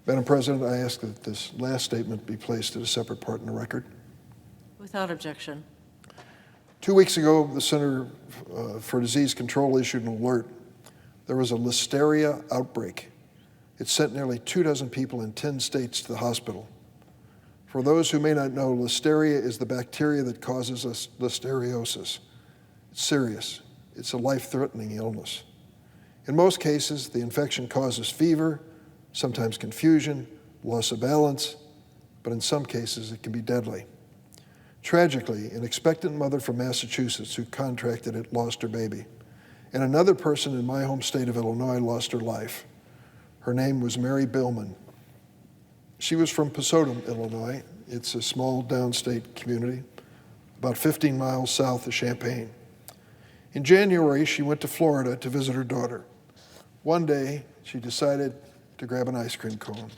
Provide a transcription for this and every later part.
Madam President, I ask that this last statement be placed at a separate part in the record. Without objection. 2 weeks ago, the Center for Disease Control issued an alert. There was a listeria outbreak. It sent nearly 24 people in 10 states to the hospital. For those who may not know, listeria is the bacteria that causes us listeriosis. It's serious. It's a life-threatening illness. In most cases, the infection causes fever, sometimes confusion, loss of balance, but in some cases it can be deadly. Tragically, an expectant mother from Massachusetts who contracted it lost her baby, and another person in my home state of Illinois lost her life. Her name was Mary Billman. She was from Persist, Illinois. It's a small downstate community, about 15 miles south of Champaign. In January, she went to Florida to visit her daughter. One day, she decided to grab an ice cream cone.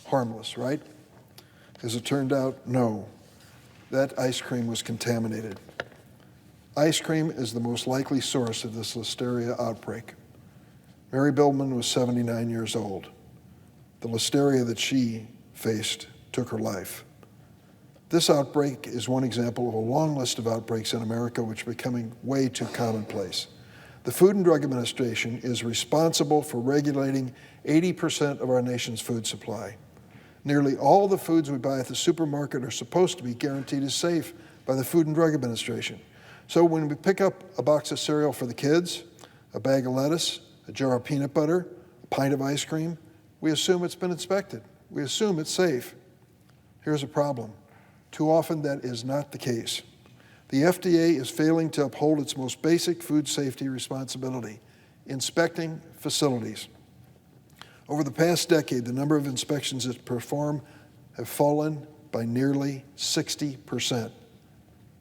Harmless, right? As it turned out, no. That ice cream was contaminated. Ice cream is the most likely source of this listeria outbreak. Mary Billman was 79 years old. The listeria that she faced took her life. This outbreak is one example of a long list of outbreaks in America which are becoming way too commonplace. The Food and Drug Administration is responsible for regulating 80% of our nation's food supply. Nearly all the foods we buy at the supermarket are supposed to be guaranteed as safe by the Food and Drug Administration. So when we pick up a box of cereal for the kids, a bag of lettuce, a jar of peanut butter, a pint of ice cream, we assume it's been inspected. We assume it's safe. Here's a problem. Too often that is not the case. The FDA is failing to uphold its most basic food safety responsibility, inspecting facilities. Over the past decade, the number of inspections it performed have fallen by nearly 60%.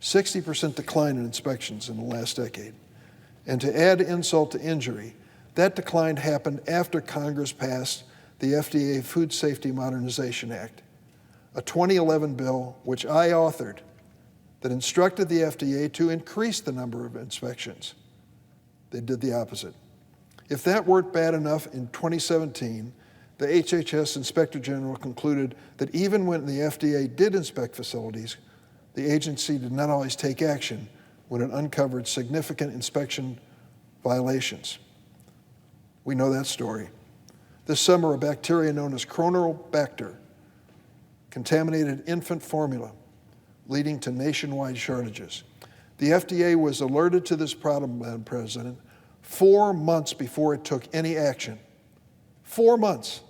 60% decline in inspections in the last decade. And to add insult to injury, that decline happened after Congress passed the FDA Food Safety Modernization Act, a 2011 bill which I authored that instructed the FDA to increase the number of inspections. They did the opposite. If that weren't bad enough, in 2017, the HHS Inspector General concluded that even when the FDA did inspect facilities, the agency did not always take action when it uncovered significant inspection violations. We know that story. This summer, a bacteria known as Chronobacter contaminated infant formula, leading to nationwide shortages. The FDA was alerted to this problem, Madam President, 4 months before it took any action. 4 months.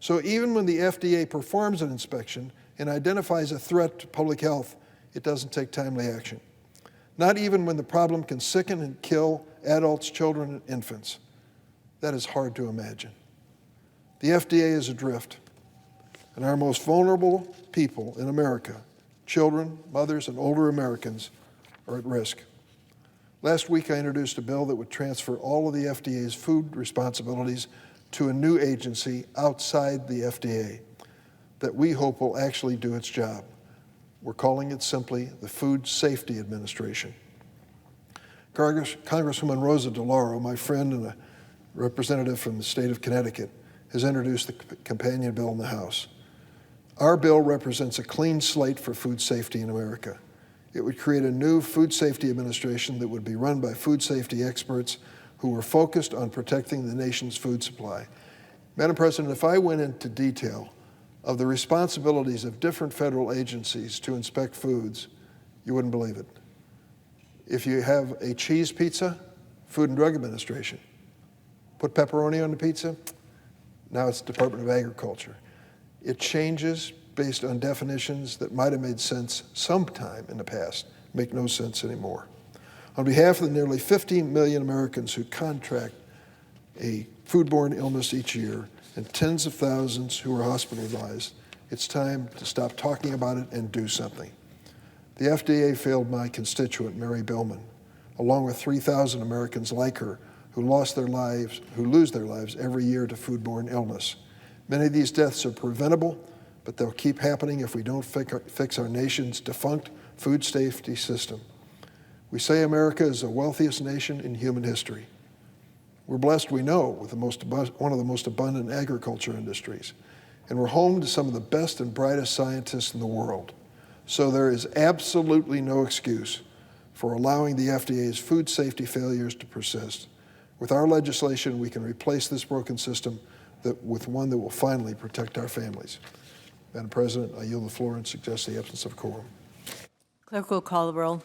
So even when the FDA performs an inspection and identifies a threat to public health, it doesn't take timely action. Not even when the problem can sicken and kill adults, children, and infants. That is hard to imagine. The FDA is adrift, and our most vulnerable people in America, children, mothers, and older Americans, are at risk. Last week, I introduced a bill that would transfer all of the FDA's food responsibilities to a new agency outside the FDA that we hope will actually do its job. We're calling it simply the Food Safety Administration. Congresswoman Rosa DeLauro, my friend and a representative from the state of Connecticut, has introduced the companion bill in the House. Our bill represents a clean slate for food safety in America. It would create a new food safety administration that would be run by food safety experts who are focused on protecting the nation's food supply. Madam President, if I went into detail of the responsibilities of different federal agencies to inspect foods, you wouldn't believe it. If you have a cheese pizza, Food and Drug Administration. Put pepperoni on the pizza, now it's Department of Agriculture. It changes based on definitions that might have made sense sometime in the past, make no sense anymore. On behalf of the nearly 15 million Americans who contract a foodborne illness each year and tens of thousands who are hospitalized, it's time to stop talking about it and do something. The FDA failed my constituent, Mary Billman, along with 3,000 Americans like her who lose their lives every year to foodborne illness. Many of these deaths are preventable, but they'll keep happening if we don't fix our nation's defunct food safety system. We say America is the wealthiest nation in human history. We're blessed, we know, with one of the most abundant agriculture industries. and we're home to some of the best and brightest scientists in the world. So there is absolutely no excuse for allowing the FDA's food safety failures to persist. With our legislation, we can replace this broken system with one that will finally protect our families. Madam President, I yield the floor and suggest the absence of quorum. Clerk will call the roll.